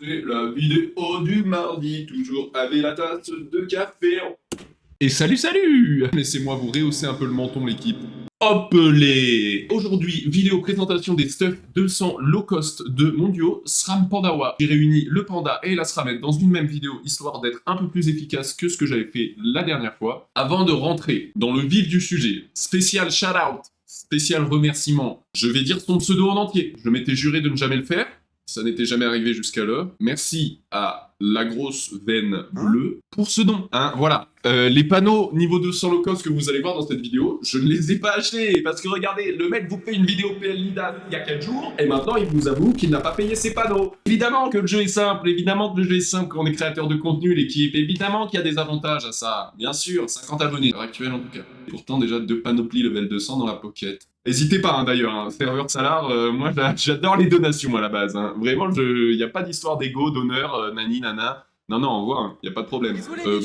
C'est la vidéo du mardi, toujours avec la tasse de café. Et salut, salut! Laissez-moi vous rehausser un peu le menton, l'équipe. Hop les! Aujourd'hui, vidéo présentation des stuff 200 low cost de mondiaux SRAM Pandawa. J'ai réuni le panda et la SRAMette dans une même vidéo, histoire d'être un peu plus efficace que ce que j'avais fait la dernière fois. Avant de rentrer dans le vif du sujet, spécial shout-out, spécial remerciement. Je vais dire son pseudo en entier. Je m'étais juré de ne jamais le faire. Ça n'était jamais arrivé jusqu'alors. Merci à la grosse veine bleue pour ce don. Hein, voilà. Les panneaux niveau 200 low cost que vous allez voir dans cette vidéo, je ne les ai pas achetés. Parce que regardez, le mec vous fait une vidéo PL Lida il y a 4 jours, et maintenant il vous avoue qu'il n'a pas payé ses panneaux. Évidemment que le jeu est simple, évidemment que le jeu est simple quand on est créateur de contenu, l'équipe. Évidemment qu'il y a des avantages à ça. Bien sûr, 50 abonnés, à l'heure actuelle en tout cas. Et pourtant déjà 2 panoplies level 200 dans la pocket. N'hésitez pas, hein, d'ailleurs, hein, serveur Salar, moi j'adore les donations à la base. Hein. Vraiment, il n'y a pas d'histoire d'ego, d'honneur, nani, nana. Non, non, on voit, il n'y a pas de problème.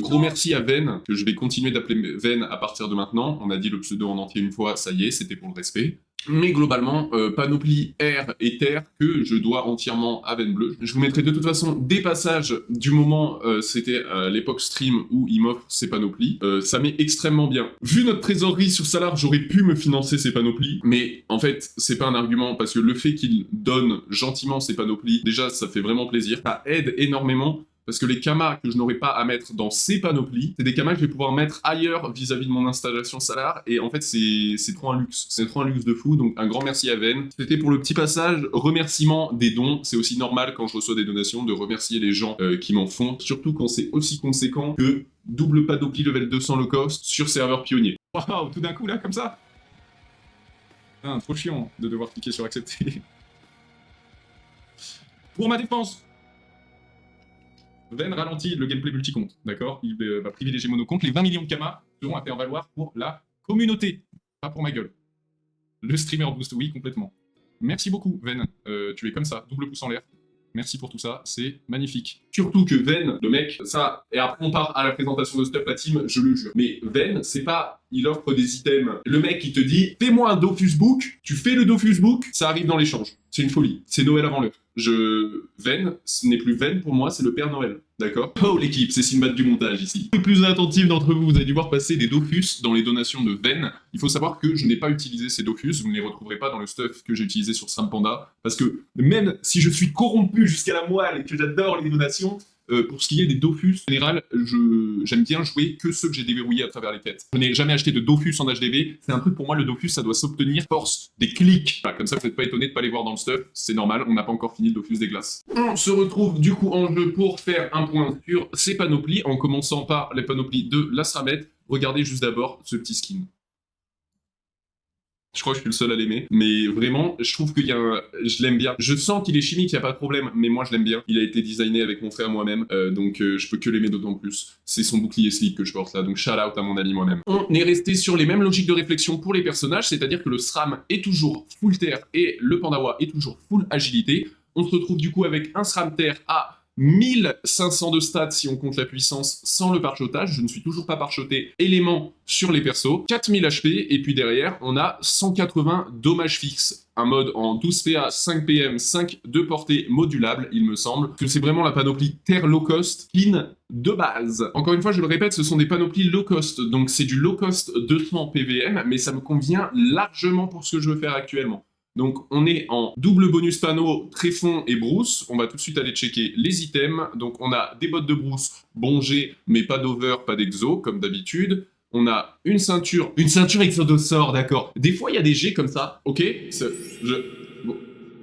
Gros merci à Ven, que je vais continuer d'appeler Ven à partir de maintenant. On a dit le pseudo en entier une fois, ça y est, c'était pour le respect. Mais globalement, panoplie air et terre que je dois entièrement à Ven Bleu. Je vous mettrai de toute façon des passages du moment, c'était l'époque stream où il m'offre ses panoplies. Ça m'est extrêmement bien. Vu notre trésorerie sur Salar, j'aurais pu me financer ces panoplies, mais en fait, c'est pas un argument, parce que le fait qu'il donne gentiment ses panoplies, déjà, ça fait vraiment plaisir. Ça aide énormément. Parce que les kamas que je n'aurai pas à mettre dans ces panoplies, c'est des kamas que je vais pouvoir mettre ailleurs vis-à-vis de mon installation Salar, et en fait c'est trop un luxe, c'est trop un luxe de fou, donc un grand merci à Ven. C'était pour le petit passage, remerciement des dons, c'est aussi normal quand je reçois des donations de remercier les gens qui m'en font, surtout quand c'est aussi conséquent que double panoplie level 200 low cost sur serveur pionnier. Waouh, tout d'un coup là, comme ça. Trop chiant de devoir cliquer sur accepter. Pour ma défense, Ven ralentit le gameplay multi-compte, d'accord? Il va privilégier monocompte. Les 20 millions de kamas seront à faire valoir pour la communauté, pas pour ma gueule. Le streamer boost, oui, complètement. Merci beaucoup, Ven. Tu es comme ça, double pouce en l'air. Merci pour tout ça, c'est magnifique. Surtout que Ven, le mec, ça, et après on part à la présentation de Stuff la Team, je le jure. Mais Ven, c'est pas, il offre des items. Le mec, il te dit, fais-moi un Dofus Book, tu fais le Dofus Book, ça arrive dans l'échange. C'est une folie. C'est Noël avant l'heure. Ven, ce n'est plus Ven pour moi, c'est le Père Noël. D'accord? Oh l'équipe, c'est Sinbad du montage ici. Les plus attentifs d'entre vous, vous avez dû voir passer des Dofus dans les donations de Ven. Il faut savoir que je n'ai pas utilisé ces Dofus, vous ne les retrouverez pas dans le stuff que j'ai utilisé sur SRAM Panda, parce que même si je suis corrompu jusqu'à la moelle et que j'adore les donations, pour ce qui est des Dofus, en général, j'aime bien jouer que ceux que j'ai déverrouillés à travers les quêtes. Je n'ai jamais acheté de Dofus en HDV, c'est un truc pour moi, le Dofus, ça doit s'obtenir force des clics. Voilà, comme ça, vous n'êtes pas étonné de pas les voir dans le stuff, c'est normal, on n'a pas encore fini le Dofus des glaces. On se retrouve du coup en jeu pour faire un point sur ces panoplies, en commençant par les panoplies de la SRAMette. Regardez juste d'abord ce petit skin. Je crois que je suis le seul à l'aimer, mais vraiment, je trouve qu'il y a un... Je l'aime bien. Je sens qu'il est chimique, il n'y a pas de problème, mais moi je l'aime bien. Il a été designé avec mon frère moi-même, donc je peux que l'aimer d'autant plus. C'est son bouclier slip que je porte là, donc shout out à mon ami moi-même. On est resté sur les mêmes logiques de réflexion pour les personnages, c'est-à-dire que le SRAM est toujours full terre et le Pandawa est toujours full agilité. On se retrouve du coup avec un SRAM terre à 1500 de stats si on compte la puissance sans le parchotage, je ne suis toujours pas parchoté élément sur les persos, 4000 HP, et puis derrière on a 180 dommages fixes, un mode en 12 PA, 5 PM, 5 de portée modulable, il me semble, que c'est vraiment la panoplie terre low cost, clean de base. Encore une fois, je le répète, ce sont des panoplies low cost, donc c'est du low cost 200 PVM, mais ça me convient largement pour ce que je veux faire actuellement. Donc on est en double bonus panneau, tréfond et brousse. On va tout de suite aller checker les items. Donc on a des bottes de brousse, bon G, mais pas d'over, pas d'exo, comme d'habitude. On a une ceinture exodosaure, d'accord. Des fois il y a des G comme ça, ok.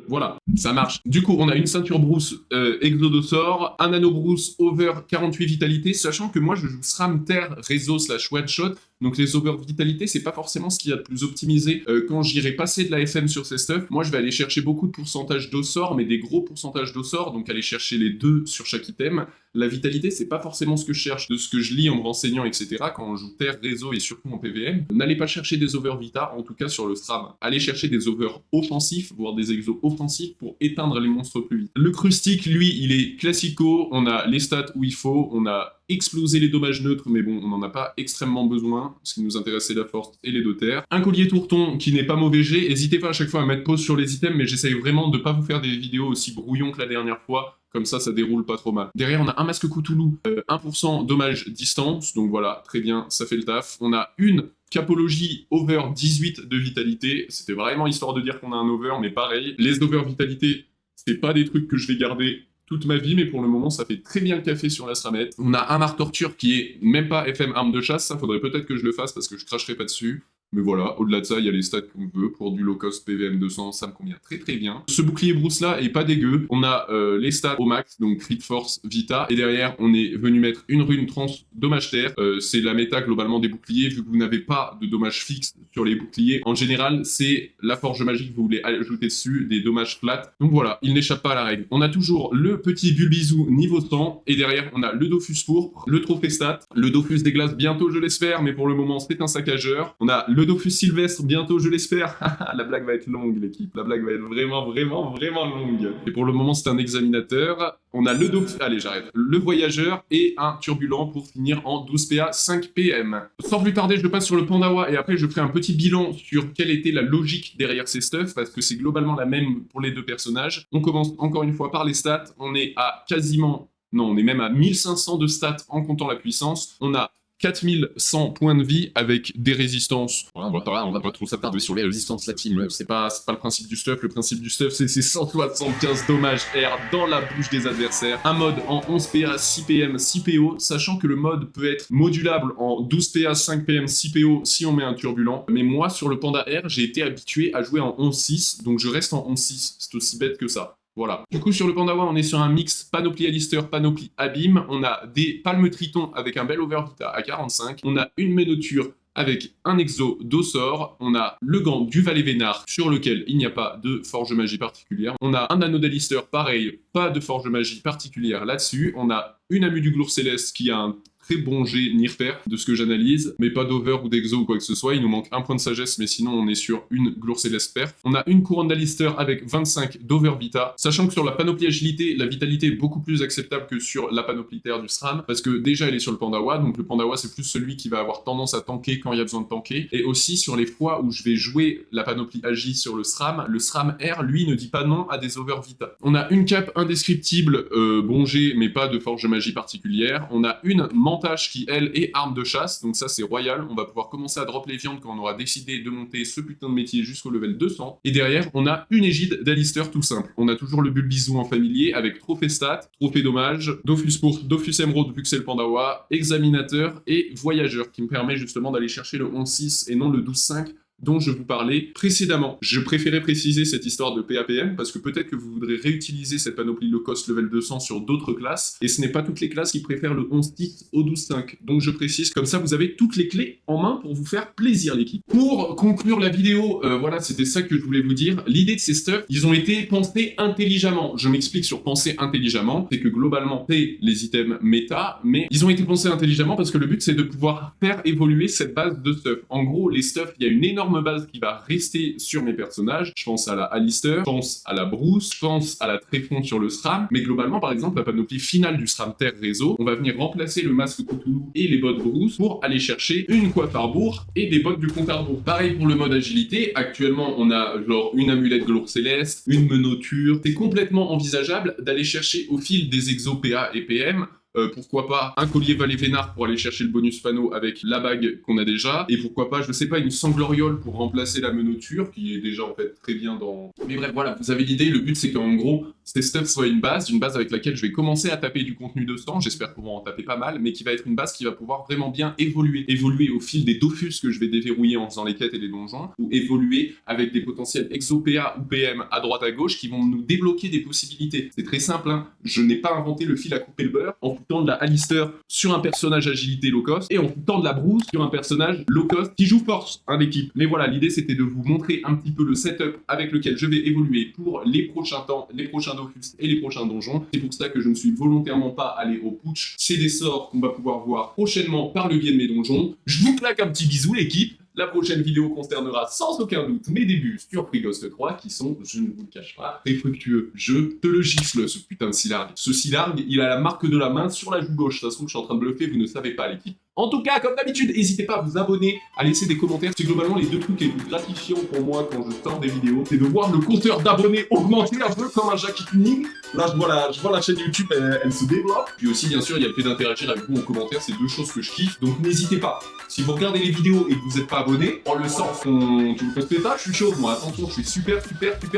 Voilà, ça marche. Du coup, on a une ceinture brousse exodosaure, un anneau brousse over 48 vitalité, sachant que moi je joue SRAM terre réseau slash one shot, donc les over vitalité c'est pas forcément ce qu'il y a de plus optimisé. Quand j'irai passer de la FM sur ces stuff, moi je vais aller chercher beaucoup de pourcentage d'ossor, mais des gros pourcentages d'ossor, donc aller chercher les 2 sur chaque item. La vitalité c'est pas forcément ce que je cherche, de ce que je lis en me renseignant, etc. Quand on joue terre, réseau et surtout en PVM. N'allez pas chercher des over vita, en tout cas sur le SRAM. Allez chercher des over offensifs, voire des exos offensifs pour éteindre les monstres plus vite. Le crustique, lui, il est classico, on a les stats où il faut, on a explosé les dommages neutres, mais bon, on n'en a pas extrêmement besoin. Ce qui nous intéresse, c'est la force et les 2 terres. Un collier tourton qui n'est pas mauvais G. N'hésitez pas à chaque fois à mettre pause sur les items, mais j'essaye vraiment de ne pas vous faire des vidéos aussi brouillons que la dernière fois. comme ça déroule pas trop mal. Derrière, on a un masque Cthulhu, 1% dommage distance, donc voilà, très bien, ça fait le taf. On a une Capologie over 18 de vitalité, c'était vraiment histoire de dire qu'on a un over, mais pareil, les over vitalité, c'est pas des trucs que je vais garder toute ma vie, mais pour le moment, ça fait très bien le café sur la SRAMette. On a un Marc Torture qui est même pas FM arme de chasse, ça faudrait peut-être que je le fasse parce que je cracherai pas dessus. Mais voilà, au-delà de ça, il y a les stats qu'on veut. Pour du low-cost PVM 200, ça me convient très très bien. Ce bouclier brousse-là est pas dégueu. On a les stats au max, donc Crit Force, Vita. Et derrière, on est venu mettre une rune trans dommage terre. C'est la méta globalement des boucliers, vu que vous n'avez pas de dommages fixes sur les boucliers. En général, c'est la forge magique que vous voulez ajouter dessus, des dommages flats. Donc voilà, il n'échappe pas à la règle. On a toujours le petit Bulbizou niveau 100. Et derrière, on a le Dofus pourpre, le trophée stat, le Dofus des glaces bientôt, je l'espère, mais pour le moment, c'est un saccageur. On a le Dofus Sylvestre, bientôt je l'espère. La blague va être longue, l'équipe. La blague va être vraiment longue. Et pour le moment, c'est un examinateur. On a le Dofus... Allez, j'arrête. Le Voyageur et un Turbulent pour finir en 12 PA 5 PM. Sans plus tarder, je passe sur le Pandawa et après, je ferai un petit bilan sur quelle était la logique derrière ces stuffs parce que c'est globalement la même pour les deux personnages. On commence encore une fois par les stats. On est à quasiment... Non, on est même à 1500 de stats en comptant la puissance. On a 4100 points de vie avec des résistances. Voilà, on va pas trop s'attarder sur les résistances latines. C'est pas le principe du stuff. Le principe du stuff, c'est 175 dommages R dans la bouche des adversaires. Un mode en 11 PA, 6 PM, 6 PO, sachant que le mode peut être modulable en 12 PA, 5 PM, 6 PO si on met un turbulent. Mais moi, sur le Panda R, j'ai été habitué à jouer en 11-6, donc je reste en 11-6. C'est aussi bête que ça. Voilà. Du coup, sur le Pandawa, on est sur un mix Panoplie Alistair, Panoplie Abîme. On a des Palmes Triton avec un bel Overvita à 45. On a une Ménoture avec un exo d'Ossor. On a le gant du Valet Vénard sur lequel il n'y a pas de forge magie particulière. On a un anneau d'Alistair, pareil, pas de forge magie particulière là-dessus. On a une Amu du Glour Céleste qui a un très bon jet Nirper de ce que j'analyse, mais pas d'over ou d'exo ou quoi que ce soit. Il nous manque un point de sagesse, mais sinon on est sur une Glour Céleste perf. On a une couronne d'Alistair avec 25 d'over vita, sachant que sur la panoplie agilité, la vitalité est beaucoup plus acceptable que sur la panoplie terre du SRAM, parce que déjà elle est sur le Pandawa, donc le Pandawa c'est plus celui qui va avoir tendance à tanker quand il y a besoin de tanker, et aussi sur les fois où je vais jouer la panoplie agi sur le SRAM R, lui, ne dit pas non à des over vita. On a une cape indescriptible, bon jet, mais pas de forge magie particulière. On a une Mantache qui, elle, est arme de chasse, donc ça c'est royal. On va pouvoir commencer à drop les viandes quand on aura décidé de monter ce putain de métier jusqu'au level 200. Et derrière, on a une égide d'Alistair tout simple. On a toujours le Bulbizou en familier avec trophée stat, trophée dommage, Dofus pourpre, Dofus émeraude vu que c'est le Pandawa, examinateur et voyageur qui me permet justement d'aller chercher le 11-6 et non le 12-5 dont je vous parlais précédemment. Je préférais préciser cette histoire de PAPM parce que peut-être que vous voudrez réutiliser cette panoplie low cost level 200 sur d'autres classes et ce n'est pas toutes les classes qui préfèrent le 11-6 au 12-5. Donc je précise, comme ça vous avez toutes les clés en main pour vous faire plaisir l'équipe. Pour conclure la vidéo, voilà, c'était ça que je voulais vous dire. L'idée de ces stuffs, ils ont été pensés intelligemment. Je m'explique sur penser intelligemment, c'est que globalement c'est les items méta, mais ils ont été pensés intelligemment parce que le but c'est de pouvoir faire évoluer cette base de stuff. En gros, les stuffs, il y a une énorme base qui va rester sur mes personnages. Je pense à la Alistair, je pense à la Bruce, je pense à la Tréfond sur le SRAM, mais globalement, par exemple, la panoplie finale du SRAM Terre Réseau, on va venir remplacer le masque Cthulhu et les bottes Bruce pour aller chercher une coiffe Arbour et des bottes du compte Arbour. Pareil pour le mode agilité, actuellement, on a genre une amulette Glour Céleste, une menoture. C'est complètement envisageable d'aller chercher au fil des exos PA et PM pourquoi pas un collier Valet Vénard pour aller chercher le bonus panneau avec la bague qu'on a déjà, et pourquoi pas, je sais pas, une sangloriole pour remplacer la menoture, qui est déjà en fait très bien dans... Mais bref, voilà, vous avez l'idée, le but c'est qu'en gros, ces stuffs soient une base avec laquelle je vais commencer à taper du contenu de sang, j'espère pouvoir en taper pas mal, mais qui va être une base qui va pouvoir vraiment bien évoluer au fil des Dofus que je vais déverrouiller en faisant les quêtes et les donjons, ou évoluer avec des potentiels exo-PA ou PM à droite à gauche qui vont nous débloquer des possibilités. C'est très simple, hein, je n'ai pas inventé le fil à couper le beurre en foutant de la Alistair sur un personnage agilité low cost et en foutant de la Bruce sur un personnage low cost qui joue force, hein, l'équipe. Mais voilà, l'idée c'était de vous montrer un petit peu le setup avec lequel je vais évoluer pour les prochains temps, les prochains Dofus et les prochains donjons. C'est pour ça que je ne suis volontairement pas allé au putsch. C'est des sorts qu'on va pouvoir voir prochainement par le biais de mes donjons. Je vous claque un petit bisou l'équipe. La prochaine vidéo concernera sans aucun doute mes débuts sur Free Ghost 3 qui sont, je ne vous le cache pas, très fructueux. Je te le gifle ce putain de Silargue. Ce Silargue, il a la marque de la main sur la joue gauche. Ça se trouve, je suis en train de bluffer, vous ne savez pas l'équipe. En tout cas, comme d'habitude, n'hésitez pas à vous abonner, à laisser des commentaires. C'est globalement les deux trucs les plus gratifiants pour moi quand je sors des vidéos. C'est de voir le compteur d'abonnés augmenter un peu comme un Jackie Tuning. Là, je vois la chaîne YouTube, elle se développe. Puis aussi, bien sûr, il y a le fait d'interagir avec vous en commentaire. C'est deux choses que je kiffe. Donc n'hésitez pas. Si vous regardez les vidéos et que vous n'êtes pas abonné, on le sent. Tu me poses pétard, je suis chaud. Moi, attention, je suis super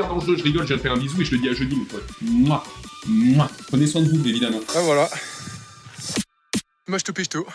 dangereux. Je rigole, je viens de faire un bisou et je le dis à jeudi, mes potes. Mouah. Prenez soin de vous, évidemment. Ah voilà. Moi je te piche tout.